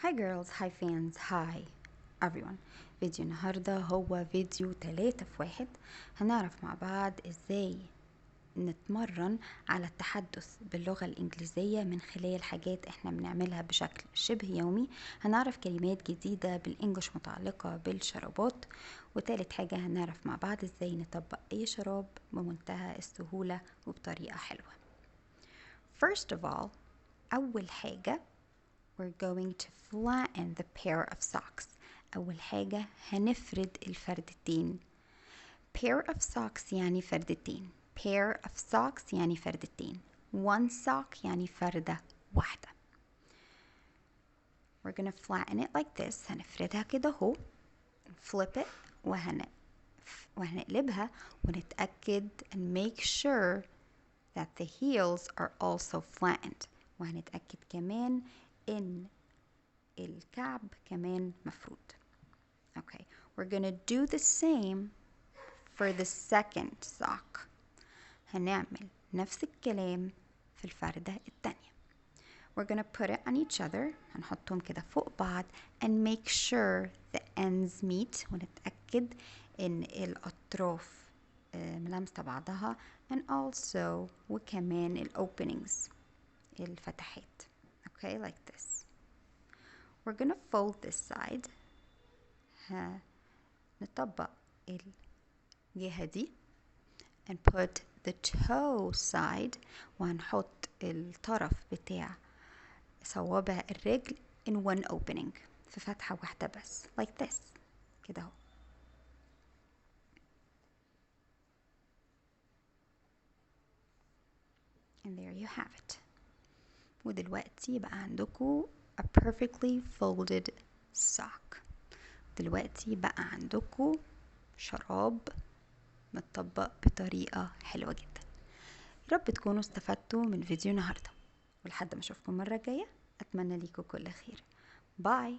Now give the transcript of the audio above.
Hi girls, hi fans, hi everyone. فيديو النهاردة هو فيديو 3 في 1. هنعرف مع بعض ازاي نتمرن على التحدث باللغة الإنجليزية من خلال حاجات احنا بنعملها بشكل شبه يومي. هنعرف كلمات جديدة بالإنجليش متعلقة بالشرابات. وتالت حاجة هنعرف مع بعض ازاي نطبق أي شراب بمنتهى السهولة وبطريقة حلوة. First of all, أول حاجة we're going to flatten the pair of socks. أول حاجة هنفرد الفردتين. pair of socks يعني فردتين. pair of socks يعني فردتين. one sock يعني فردة واحدة. we're gonna flatten it like this. هنفردها كده اهو. flip it وهنقلبها ونتأكد and make sure that the heels are also flattened. وهنتأكد كمان إن الكعب كمان مفرود. Okay, we're gonna do the same for the second sock. هنعمل نفس الكلام في الفردة التانية. We're gonna put it on each other. هنحطهم كده فوق بعض and make sure the ends meet. ونتأكد إن الأطراف ملامسة بعضها and also وكمان openings الفتحات. Okay, like this. We're gonna fold this side. نطبق الجهة دي and put the toe side وهنحط الطرف بتاع صوابع الرجل in one opening في فتحة واحدة بس like this كده اهو. and there you have it. ودلوقتي بقى عندكم a perfectly folded sock. دلوقتي بقى عندكم شراب متطبق بطريقة حلوة جدا. يا رب تكونوا استفدتوا من فيديو النهاردة، ولحد ما اشوفكم مرة جاية اتمنى ليكم كل خير. باي.